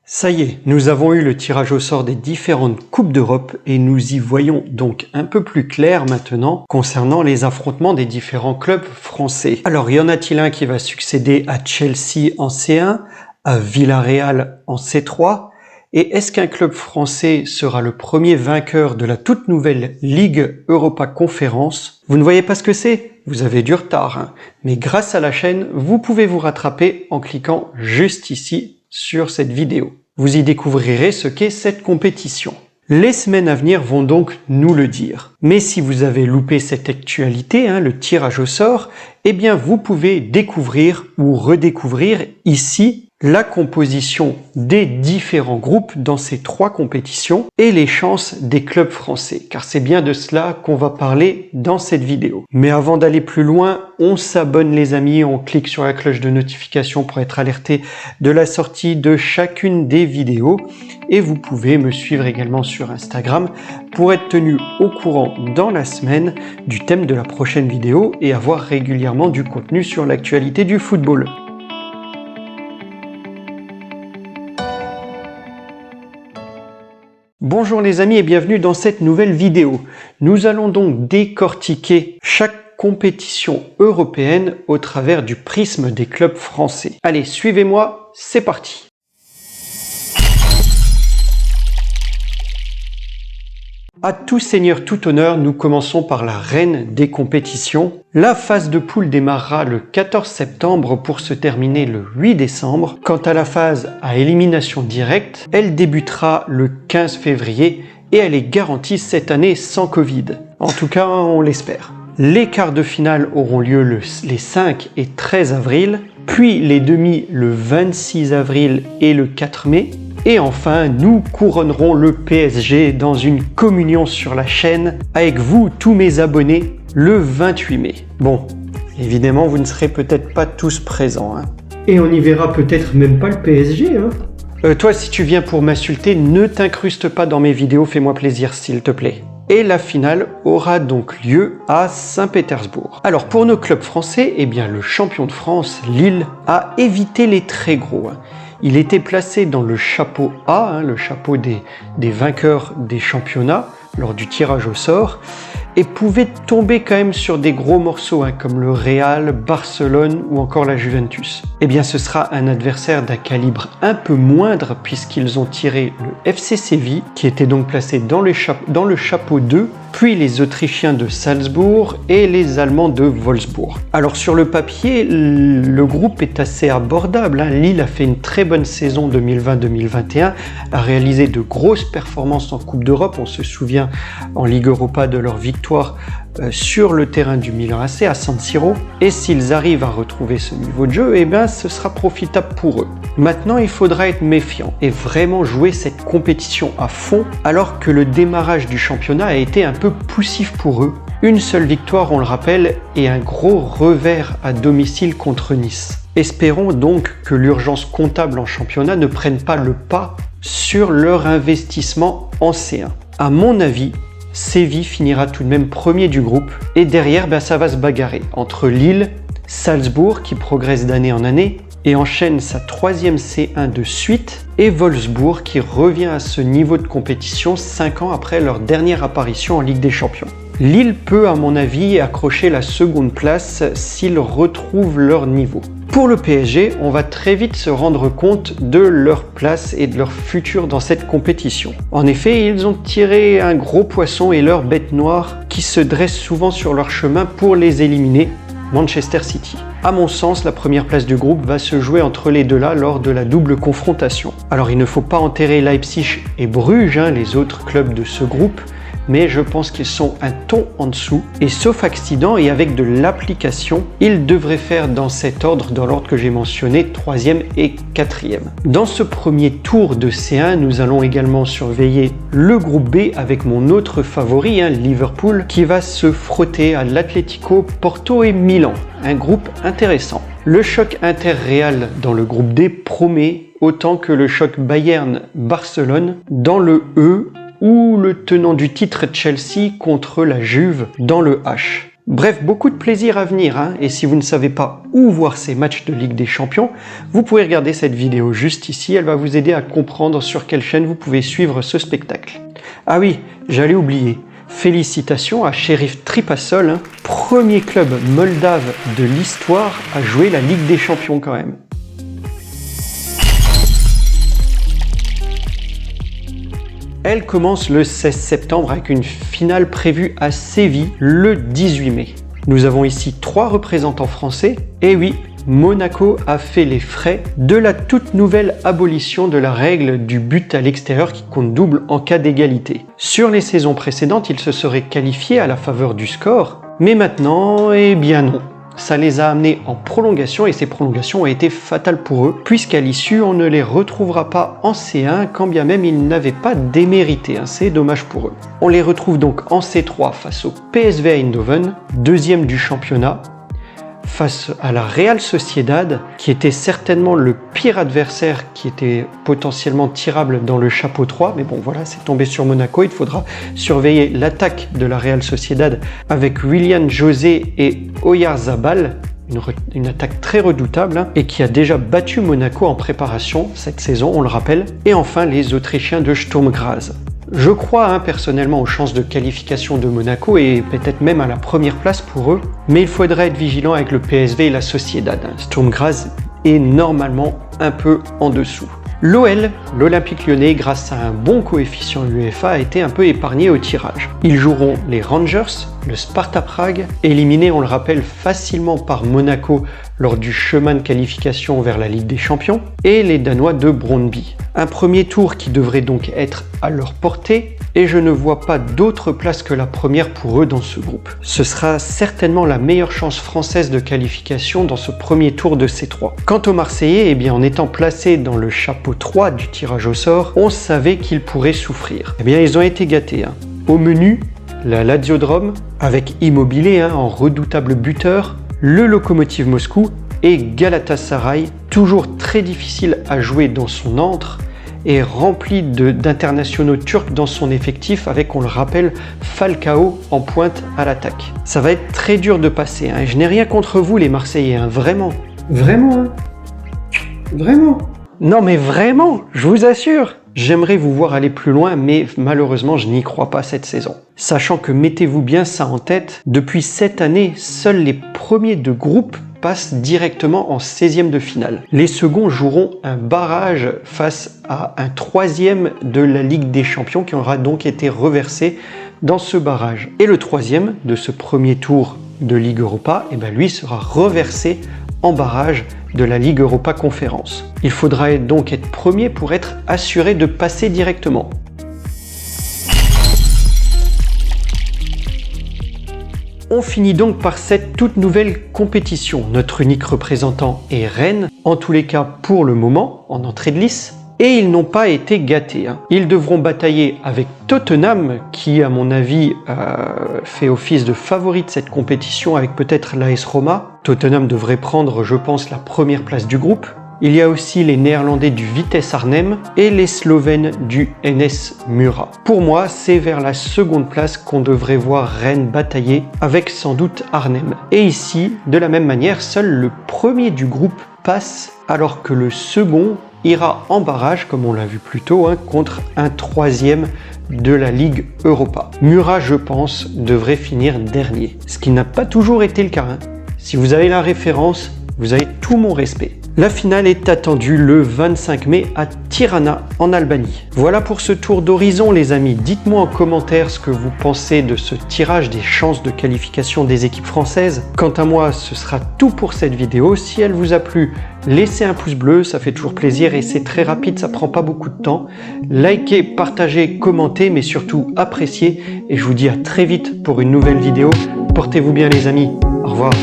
Ça y est, nous avons eu le tirage au sort des différentes Coupes d'Europe et nous y voyons donc un peu plus clair maintenant concernant les affrontements des différents clubs français. Alors, y en a-t-il un qui va succéder à Chelsea en C1, à Villarreal en C3? Et est-ce qu'un club français sera le premier vainqueur de la toute nouvelle Ligue Europa Conférence? Vous ne voyez pas ce que c'est? Vous avez du retard, hein. Mais grâce à la chaîne, vous pouvez vous rattraper en cliquant juste ici sur cette vidéo. Vous y découvrirez ce qu'est cette compétition. Les semaines à venir vont donc nous le dire. Mais si vous avez loupé cette actualité, le tirage au sort, eh bien vous pouvez découvrir ou redécouvrir ici la composition des différents groupes dans ces trois compétitions et les chances des clubs français, car c'est bien de cela qu'on va parler dans cette vidéo. Mais avant d'aller plus loin, on s'abonne les amis, on clique sur la cloche de notification pour être alerté de la sortie de chacune des vidéos et vous pouvez me suivre également sur Instagram pour être tenu au courant dans la semaine du thème de la prochaine vidéo et avoir régulièrement du contenu sur l'actualité du football. Bonjour les amis et bienvenue dans cette nouvelle vidéo. Nous allons donc décortiquer chaque compétition européenne au travers du prisme des clubs français. Allez, suivez-moi, c'est parti! À tout seigneur, tout honneur, nous commençons par la reine des compétitions. La phase de poule démarrera le 14 septembre pour se terminer le 8 décembre. Quant à la phase à élimination directe, elle débutera le 15 février et elle est garantie cette année sans Covid. En tout cas, on l'espère. Les quarts de finale auront lieu les 5 et 13 avril, puis les demi le 26 avril et le 4 mai. Et enfin, nous couronnerons le PSG dans une communion sur la chaîne avec vous, tous mes abonnés, le 28 mai. Bon, évidemment, vous ne serez peut-être pas tous présents. Et on n'y verra peut-être même pas le PSG. Toi, si tu viens pour m'insulter, ne t'incruste pas dans mes vidéos, fais-moi plaisir, s'il te plaît. Et la finale aura donc lieu à Saint-Pétersbourg. Alors, pour nos clubs français, eh bien, le champion de France, Lille, a évité les très gros. Il était placé dans le chapeau A, le chapeau des vainqueurs des championnats lors du tirage au sort, et pouvait tomber quand même sur des gros morceaux comme le Real, Barcelone ou encore la Juventus. Eh bien ce sera un adversaire d'un calibre un peu moindre puisqu'ils ont tiré le FC Séville qui était donc placé dans le chapeau 2, puis les Autrichiens de Salzbourg et les Allemands de Wolfsburg. Alors sur le papier, le groupe est assez abordable. Lille a fait une très bonne saison 2020-2021, a réalisé de grosses performances en Coupe d'Europe. On se souvient en Ligue Europa de leur victoire sur le terrain du Milan AC à San Siro. Et s'ils arrivent à retrouver ce niveau de jeu, eh bien ce sera profitable pour eux. Maintenant, il faudra être méfiant et vraiment jouer cette compétition à fond alors que le démarrage du championnat a été un peu poussif pour eux. Une seule victoire, on le rappelle, et un gros revers à domicile contre Nice. Espérons donc que l'urgence comptable en championnat ne prenne pas le pas sur leur investissement en C1. À mon avis, Séville finira tout de même premier du groupe et derrière, ça va se bagarrer entre Lille, Salzbourg qui progresse d'année en année et enchaîne sa troisième C1 de suite et Wolfsburg qui revient à ce niveau de compétition 5 ans après leur dernière apparition en Ligue des Champions. Lille peut à mon avis accrocher la seconde place s'ils retrouvent leur niveau. Pour le PSG, on va très vite se rendre compte de leur place et de leur futur dans cette compétition. En effet, ils ont tiré un gros poisson et leur bête noire qui se dresse souvent sur leur chemin pour les éliminer, Manchester City. À mon sens, la première place du groupe va se jouer entre les deux-là lors de la double confrontation. Alors il ne faut pas enterrer Leipzig et Bruges, les autres clubs de ce groupe, mais je pense qu'ils sont un ton en dessous et sauf accident et avec de l'application, ils devraient faire dans cet ordre, dans l'ordre que j'ai mentionné, 3e et 4e. Dans ce premier tour de C1, nous allons également surveiller le groupe B avec mon autre favori, Liverpool, qui va se frotter à l'Atlético, Porto et Milan. Un groupe intéressant. Le choc Inter-Real dans le groupe D promet autant que le choc Bayern-Barcelone dans le E ou le tenant du titre Chelsea contre la Juve dans le H. Bref, beaucoup de plaisir à venir, hein, et si vous ne savez pas où voir ces matchs de Ligue des Champions, vous pouvez regarder cette vidéo juste ici, elle va vous aider à comprendre sur quelle chaîne vous pouvez suivre ce spectacle. Ah oui, j'allais oublier, félicitations à Sheriff Tripasol, hein, premier club moldave de l'histoire à jouer la Ligue des Champions quand même. Elle commence le 16 septembre avec une finale prévue à Séville le 18 mai. Nous avons ici 3 représentants français, et oui, Monaco a fait les frais de la toute nouvelle abolition de la règle du but à l'extérieur qui compte double en cas d'égalité. Sur les saisons précédentes, ils se seraient qualifiés à la faveur du score, mais maintenant, eh bien non. Ça les a amenés en prolongation et ces prolongations ont été fatales pour eux, puisqu'à l'issue, on ne les retrouvera pas en C1 quand bien même ils n'avaient pas démérité. C'est dommage pour eux. On les retrouve donc en C3 face au PSV Eindhoven, deuxième du championnat, face à la Real Sociedad, qui était certainement le pire adversaire qui était potentiellement tirable dans le chapeau 3, mais bon voilà, c'est tombé sur Monaco, il faudra surveiller l'attaque de la Real Sociedad avec Willian José et Oyarzabal, une attaque très redoutable, hein, et qui a déjà battu Monaco en préparation cette saison, on le rappelle, et enfin les Autrichiens de Sturm Graz. Je crois personnellement aux chances de qualification de Monaco et peut-être même à la première place pour eux, mais il faudrait être vigilant avec le PSV et la Sociedad. Sturm Graz est normalement un peu en dessous. L'OL, l'Olympique Lyonnais, grâce à un bon coefficient UEFA, a été un peu épargné au tirage. Ils joueront les Rangers, le Sparta Prague, éliminé, on le rappelle, facilement par Monaco lors du chemin de qualification vers la Ligue des Champions, et les Danois de Brøndby. Un premier tour qui devrait donc être à leur portée, et je ne vois pas d'autre place que la première pour eux dans ce groupe. Ce sera certainement la meilleure chance française de qualification dans ce premier tour de C3. Quant aux Marseillais, eh bien en étant placés dans le chapeau 3 du tirage au sort, on savait qu'ils pourraient souffrir. Eh bien ils ont été gâtés. Au menu, la Lazio de Rome, avec Immobilier en redoutable buteur, le Lokomotiv Moscou et Galatasaray, toujours très difficile à jouer dans son antre, et rempli d'internationaux turcs dans son effectif avec, on le rappelle, Falcao en pointe à l'attaque. Ça va être très dur de passer, et je n'ai rien contre vous les Marseillais, vraiment. Vraiment, Vraiment. Non mais vraiment, je vous assure. J'aimerais vous voir aller plus loin, mais malheureusement, je n'y crois pas cette saison. Sachant que, mettez-vous bien ça en tête, depuis cette année, seuls les premiers de groupe passent directement en 16e de finale. Les seconds joueront un barrage face à un 3e de la Ligue des Champions qui aura donc été reversé dans ce barrage. Et le 3e de ce premier tour de Ligue Europa, lui sera reversé en barrage de la Ligue Europa Conférence. Il faudra donc être premier pour être assuré de passer directement. On finit donc par cette toute nouvelle compétition. Notre unique représentant est Rennes, en tous les cas pour le moment, en entrée de lice. Et ils n'ont pas été gâtés. Ils devront batailler avec Tottenham, qui à mon avis fait office de favori de cette compétition avec peut-être l'AS Roma. Tottenham devrait prendre, je pense, la première place du groupe. Il y a aussi les Néerlandais du Vitesse Arnhem et les Slovènes du NS Mura. Pour moi, c'est vers la seconde place qu'on devrait voir Rennes batailler avec sans doute Arnhem. Et ici, de la même manière, seul le premier du groupe passe alors que le second ira en barrage, comme on l'a vu plus tôt, contre un 3e de la Ligue Europa. Mura, je pense, devrait finir dernier, ce qui n'a pas toujours été le cas. Si vous avez la référence, vous avez tout mon respect. La finale est attendue le 25 mai à Tirana, en Albanie. Voilà pour ce tour d'horizon les amis. Dites-moi en commentaire ce que vous pensez de ce tirage des chances de qualification des équipes françaises. Quant à moi, ce sera tout pour cette vidéo. Si elle vous a plu, laissez un pouce bleu, ça fait toujours plaisir et c'est très rapide, ça prend pas beaucoup de temps. Likez, partagez, commentez, mais surtout appréciez. Et je vous dis à très vite pour une nouvelle vidéo. Portez-vous bien les amis. Au revoir.